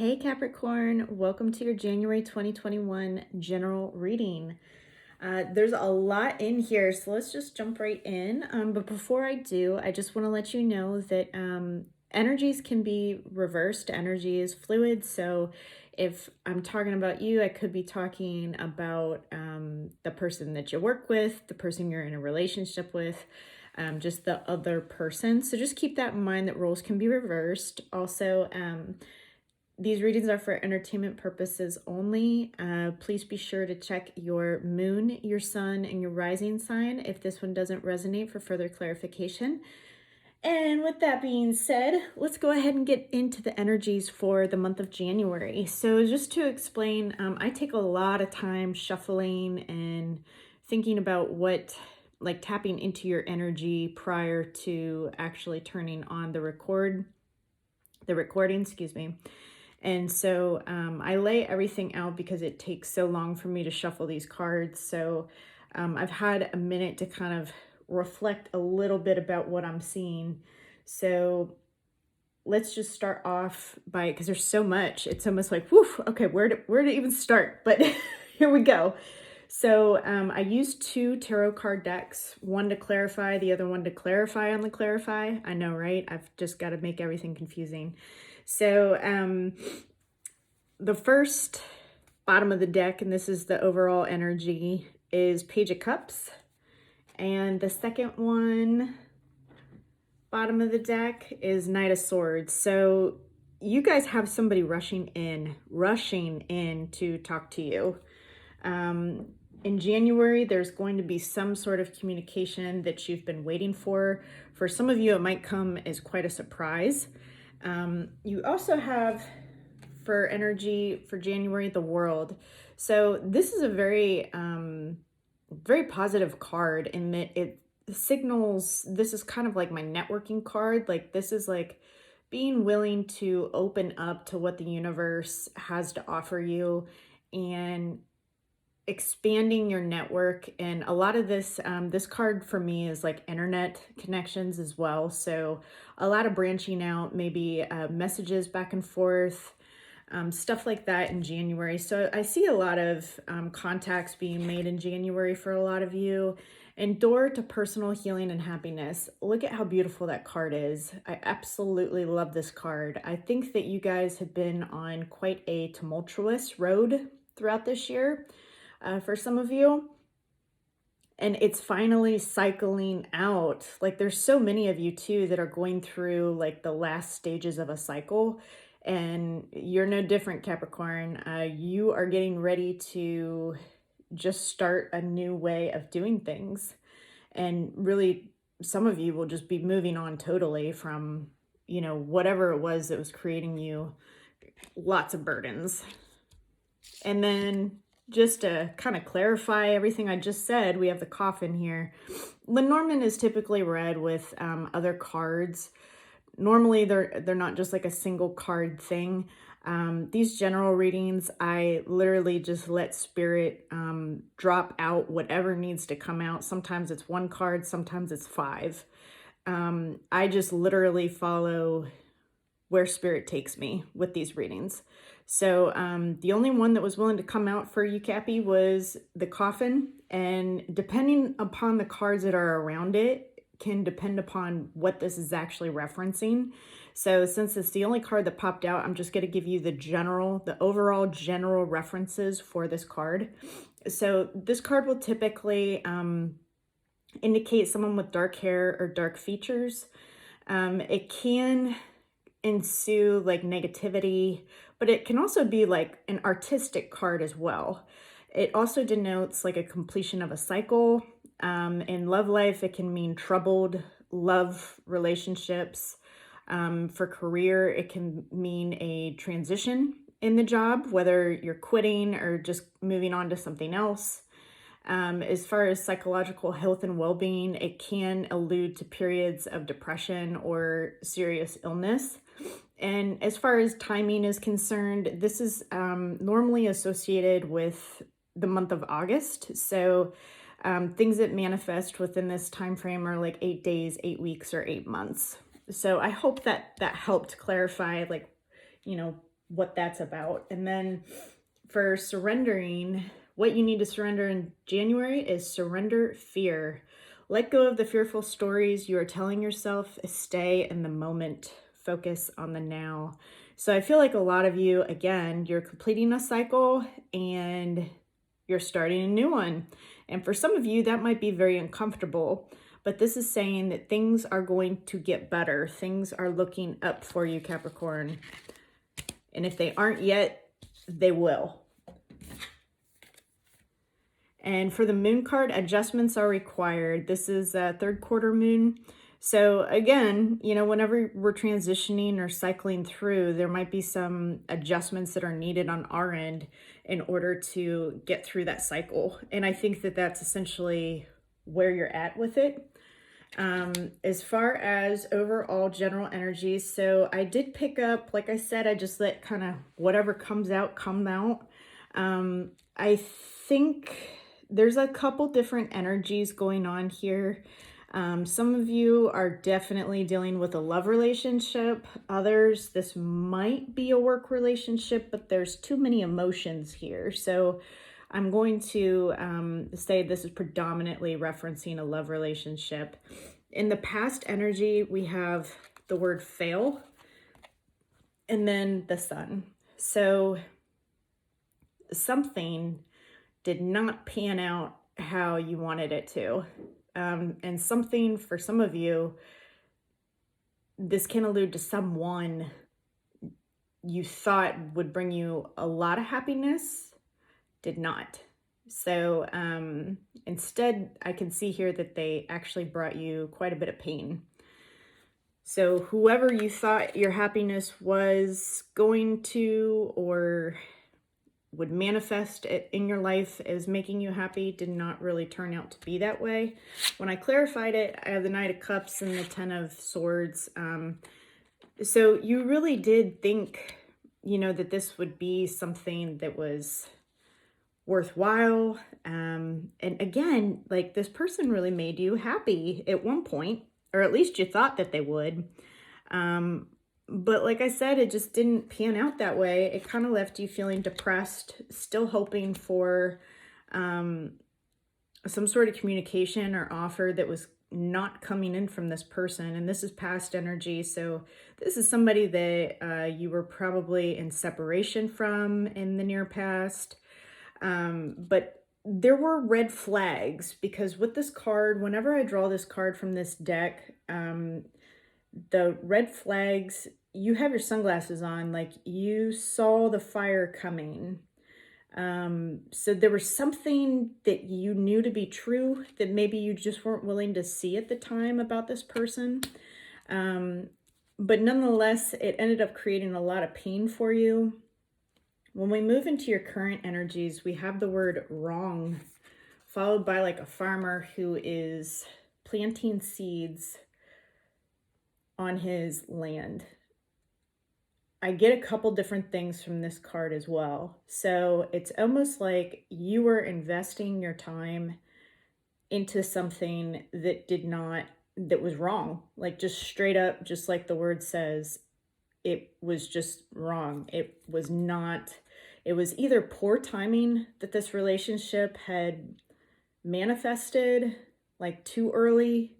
Hey Capricorn, welcome to your January 2021 general reading. There's a lot in here, so let's just jump right in. But before I do, I just want to let you know that energies can be reversed. Energy is fluid, so if I'm talking about you, I could be talking about the person that you work with, the person you're in a relationship with, just the other person. So just keep that in mind that roles can be reversed. Also, these readings are for entertainment purposes only. Please be sure to check your moon, your sun, and your rising sign if this one doesn't resonate for further clarification. And with that being said, let's go ahead and get into the energies for the month of January. So just to explain, I take a lot of time shuffling and thinking about tapping into your energy prior to actually turning on the recording, excuse me. And so I lay everything out because it takes so long for me to shuffle these cards. So I've had a minute to kind of reflect a little bit about what I'm seeing. So let's just start off by, because there's so much, it's almost like, whew, okay, where to even start? But here we go. So I used two tarot card decks, one to clarify, the other one to clarify on the clarify. I know, right? I've just got to make everything confusing. So the first bottom of the deck, and this is the overall energy, is Page of Cups. And the second one, bottom of the deck, is Knight of Swords. So you guys have somebody rushing in to talk to you. In January, there's going to be some sort of communication that you've been waiting for. For some of you, it might come as quite a surprise. You also have, for energy for January, the World. So this is a very, very positive card in that it signals, this is kind of like my networking card. Like this is like being willing to open up to what the universe has to offer you and expanding your network. And a lot of this this card for me is like internet connections as well, so a lot of branching out, maybe messages back and forth, stuff like that in January. So I see a lot of contacts being made in January for a lot of you, and door to personal healing and happiness. Look at how beautiful that card is. I absolutely love this card. I think that you guys have been on quite a tumultuous road throughout this year. For some of you, and it's finally cycling out. Like there's so many of you too that are going through like the last stages of a cycle, and you're no different, Capricorn. You are getting ready to just start a new way of doing things, and really some of you will just be moving on totally from, whatever it was that was creating you lots of burdens. And then just to kind of clarify everything I just said, we have the coffin here. Lenormand is typically read with other cards. Normally, they're not just like a single card thing. These general readings, I literally just let spirit drop out whatever needs to come out. Sometimes it's one card, sometimes it's five. I just literally follow where spirit takes me with these readings. So the only one that was willing to come out for you, Cappy, was the coffin. And depending upon the cards that are around it, can depend upon what this is actually referencing. So since it's the only card that popped out, I'm just going to give you the overall general references for this card. So this card will typically indicate someone with dark hair or dark features. It can ensue like negativity, but it can also be like an artistic card as well. It also denotes like a completion of a cycle. In love life, it can mean troubled love relationships. For career, it can mean a transition in the job, whether you're quitting or just moving on to something else. As far as psychological health and well-being, it can allude to periods of depression or serious illness. And as far as timing is concerned, this is normally associated with the month of August. So things that manifest within this time frame are like 8 days, 8 weeks, or 8 months. So I hope that helped clarify, like, what that's about. And then for surrendering, what you need to surrender in January is surrender fear. Let go of the fearful stories you are telling yourself. Stay in the moment. Focus on the now. So I feel like a lot of you, again, you're completing a cycle and you're starting a new one. And for some of you, that might be very uncomfortable. But this is saying that things are going to get better. Things are looking up for you, Capricorn. And if they aren't yet, they will. And for the moon card, adjustments are required. This is a third quarter moon. So again, you know, whenever we're transitioning or cycling through, there might be some adjustments that are needed on our end in order to get through that cycle. And I think that that's essentially where you're at with it. As far as overall general energies, so I did pick up, like I said, I just let kind of whatever comes out come out. I think there's a couple different energies going on here. Some of you are definitely dealing with a love relationship. Others, this might be a work relationship, but there's too many emotions here. So I'm going to say this is predominantly referencing a love relationship. In the past energy, we have the word fail and then the sun. So something did not pan out how you wanted it to. And something for some of you, this can allude to someone you thought would bring you a lot of happiness, did not. So instead, I can see here that they actually brought you quite a bit of pain. So whoever you thought your happiness was going to or would manifest it in your life as making you happy did not really turn out to be that way. When I clarified it, I have the Knight of Cups and the Ten of Swords. So you really did think, you know, that this would be something that was worthwhile. And again, like this person really made you happy at one point, or at least you thought that they would. But like I said, it just didn't pan out that way. It kind of left you feeling depressed, still hoping for some sort of communication or offer that was not coming in from this person. And this is past energy. So this is somebody that you were probably in separation from in the near past. But there were red flags because with this card, whenever I draw this card from this deck, the red flags, you have your sunglasses on, like you saw the fire coming. So there was something that you knew to be true that maybe you just weren't willing to see at the time about this person. But nonetheless, it ended up creating a lot of pain for you. When we move into your current energies, we have the word wrong, followed by like a farmer who is planting seeds on his land. I get a couple different things from this card as well. So it's almost like you were investing your time into something that was wrong. Like just straight up, just like the word says, it was just wrong. It was either poor timing that this relationship had manifested like too early.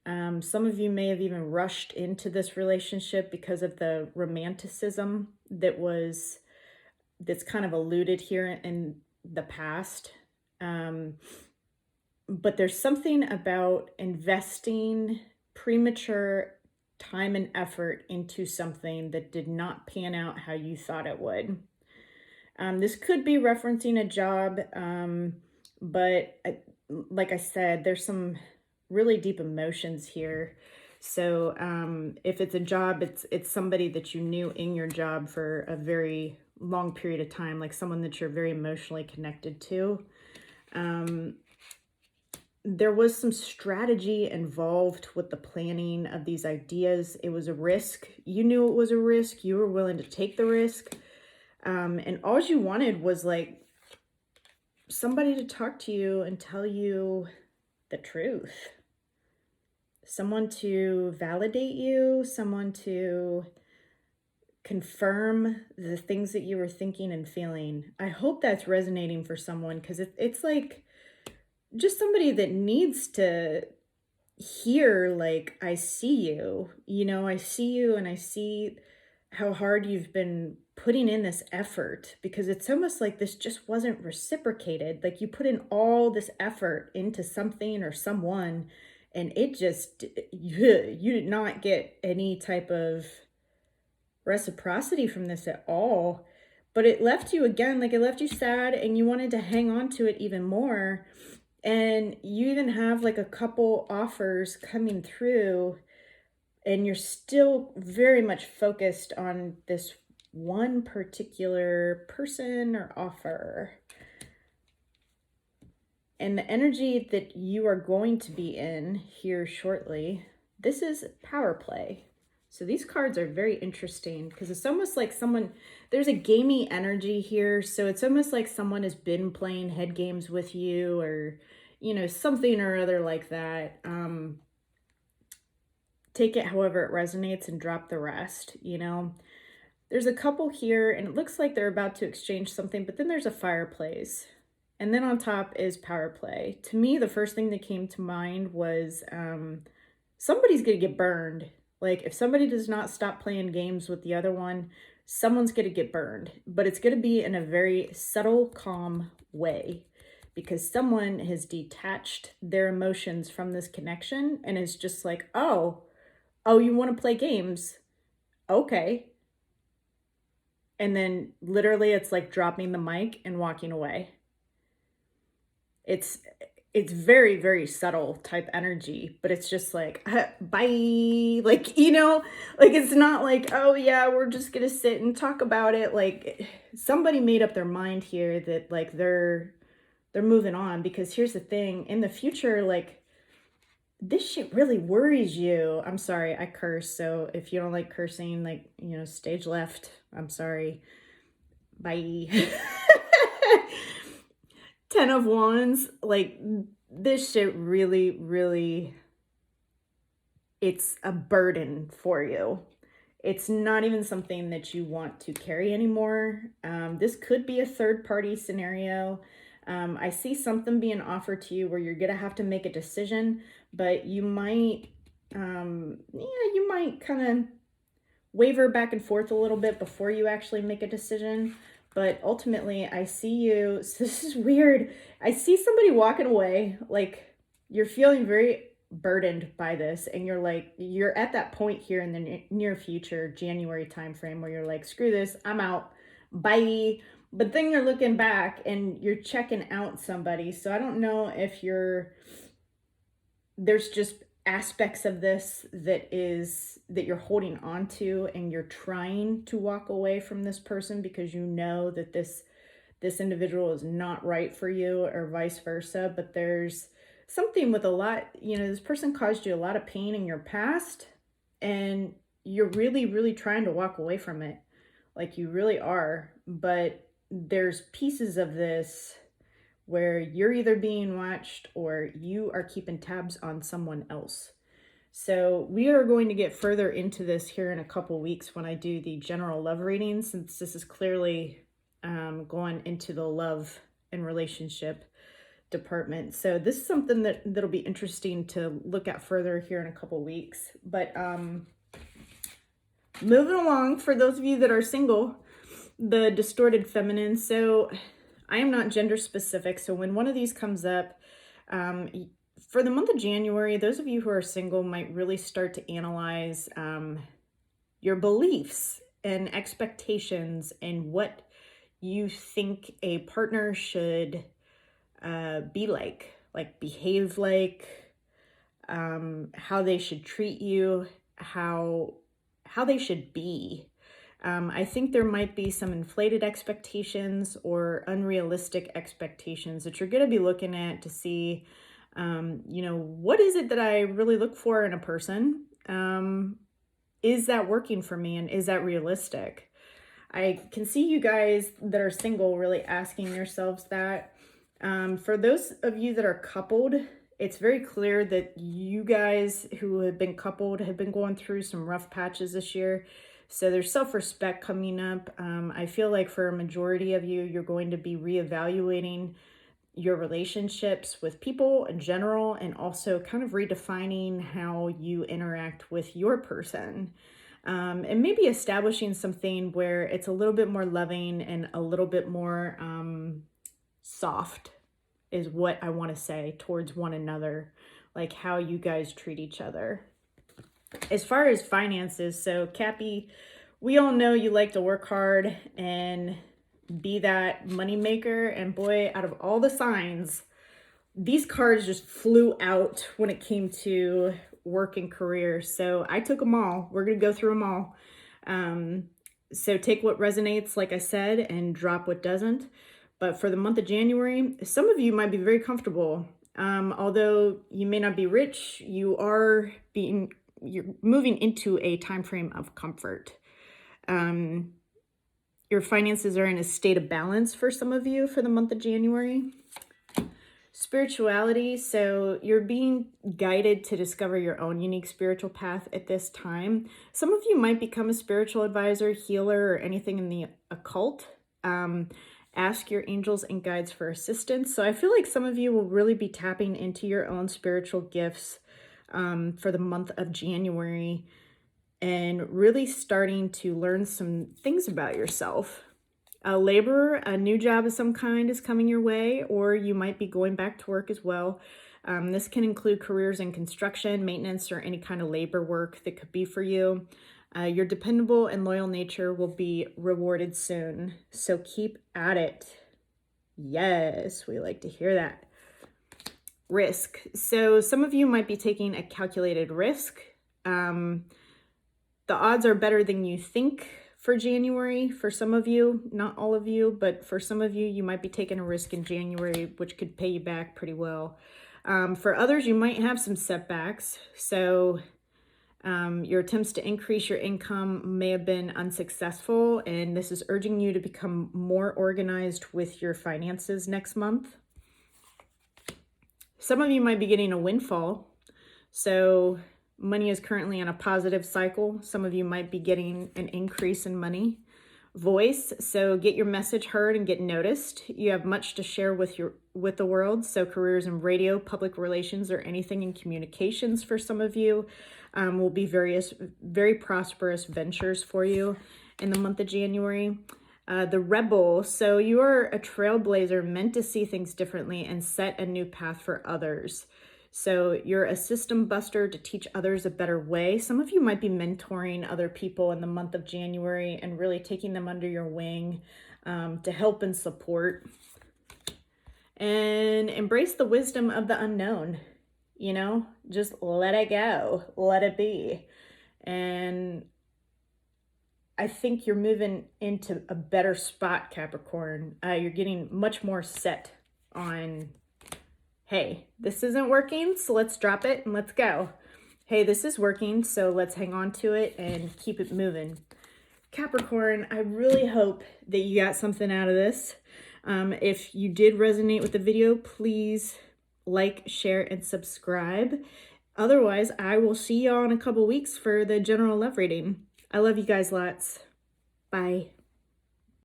Some of you may have even rushed into this relationship because of the romanticism that's kind of alluded here in the past. But there's something about investing premature time and effort into something that did not pan out how you thought it would. This could be referencing a job, but like I said, there's some really deep emotions here. So if it's a job, it's somebody that you knew in your job for a very long period of time, like someone that you're very emotionally connected to. There was some strategy involved with the planning of these ideas. It was a risk. You knew it was a risk. You were willing to take the risk. And all you wanted was like somebody to talk to you and tell you the truth. Someone to validate you, someone to confirm the things that you were thinking and feeling. I hope that's resonating for someone, because it's like just somebody that needs to hear, like, I see you, I see you, and I see how hard you've been putting in this effort, because it's almost like this just wasn't reciprocated. Like, you put in all this effort into something or someone, and it just, you did not get any type of reciprocity from this at all. But it left you, again, like, it left you sad, and you wanted to hang on to it even more. And you even have like a couple offers coming through, and you're still very much focused on this one particular person or offer. And the energy that you are going to be in here shortly, this is power play. So these cards are very interesting, because it's almost like there's a gamey energy here. So it's almost like someone has been playing head games with you, or, something or other like that. Take it however it resonates and drop the rest, There's a couple here, and it looks like they're about to exchange something, but then there's a fireplace. And then on top is power play. To me, the first thing that came to mind was somebody's going to get burned. Like, if somebody does not stop playing games with the other one, someone's going to get burned. But it's going to be in a very subtle, calm way, because someone has detached their emotions from this connection and is just like, oh, you want to play games? Okay. And then literally it's like dropping the mic and walking away. It's very, very subtle type energy, but it's just like, bye. Like, like, it's not like, oh yeah, we're just going to sit and talk about it. Like, somebody made up their mind here that, like, they're moving on. Because here's the thing, in the future, like, this shit really worries you. I'm sorry, I curse. So if you don't like cursing, like, stage left, I'm sorry. Bye. 10 of Wands, like, this shit really, really, it's a burden for you. It's not even something that you want to carry anymore. This could be a third party scenario. I see something being offered to you where you're going to have to make a decision, but you might, you might kind of waver back and forth a little bit before you actually make a decision. But ultimately, I see you, so this is weird. I see somebody walking away, like, you're feeling very burdened by this, and you're at that point here in the near future, January timeframe, where you're like, screw this, I'm out, bye. But then you're looking back and you're checking out somebody. So I don't know if there's just aspects of this that you're holding on to, and you're trying to walk away from this person because you know that this individual is not right for you, or vice versa. But there's something with a lot, this person caused you a lot of pain in your past, and you're really, really trying to walk away from it. Like, you really are. But there's pieces of this where you're either being watched or you are keeping tabs on someone else. So we are going to get further into this here in a couple weeks when I do the general love reading, since this is clearly going into the love and relationship department. So this is something that'll be interesting to look at further here in a couple weeks. But moving along, for those of you that are single, the distorted feminine. So I am not gender specific. So when one of these comes up, for the month of January, those of you who are single might really start to analyze your beliefs and expectations, and what you think a partner should be like behave like, how they should treat you, how they should be. I think there might be some inflated expectations or unrealistic expectations that you're going to be looking at to see, what is it that I really look for in a person? Is that working for me, and is that realistic? I can see you guys that are single really asking yourselves that. For those of you that are coupled, it's very clear that you guys who have been coupled have been going through some rough patches this year. So there's self-respect coming up. I feel like for a majority of you, you're going to be reevaluating your relationships with people in general, and also kind of redefining how you interact with your person. And maybe establishing something where it's a little bit more loving and a little bit more soft is what I want to say towards one another, like how you guys treat each other. As far as finances, so Cappy, we all know you like to work hard and be that money maker, and boy, out of all the signs, these cards just flew out when it came to work and career. So I took them all. We're going to go through them all. So take what resonates, like I said, and drop what doesn't. But for the month of January, some of you might be very comfortable. Although you may not be rich, you're moving into a time frame of comfort. Your finances are in a state of balance for some of you for the month of January. Spirituality, so you're being guided to discover your own unique spiritual path at this time. Some of you might become a spiritual advisor, healer, or anything in the occult. Ask your angels and guides for assistance. So I feel like some of you will really be tapping into your own spiritual gifts for the month of January, and really starting to learn some things about yourself. A laborer, a new job of some kind is coming your way, or you might be going back to work as well. This can include careers in construction, maintenance, or any kind of labor work that could be for you. Your dependable and loyal nature will be rewarded soon, so keep at it. Yes, we like to hear that. Risk. So some of you might be taking a calculated risk. The odds are better than you think for January. For some of you, not all of you, but for some of you, you might be taking a risk in January, which could pay you back pretty well. For others, you might have some setbacks. So your attempts to increase your income may have been unsuccessful, and this is urging you to become more organized with your finances next month. Some of you might be getting a windfall. So money is currently on a positive cycle. Some of you might be getting an increase in money. Voice, so get your message heard and get noticed. You have much to share with the world. So careers in radio, public relations, or anything in communications for some of you will be very prosperous ventures for you in the month of January. The rebel, so you are a trailblazer meant to see things differently and set a new path for others. So you're a system buster to teach others a better way. Some of you might be mentoring other people in the month of January and really taking them under your wing to help and support. And embrace the wisdom of the unknown. Just let it go, let it be. And I think you're moving into a better spot, Capricorn. You're getting much more set on, hey, this isn't working, so let's drop it and let's go. Hey, this is working, so let's hang on to it and keep it moving. Capricorn, I really hope that you got something out of this. If you did resonate with the video, please like, share, and subscribe. Otherwise, I will see y'all in a couple weeks for the general love reading. I love you guys lots. Bye.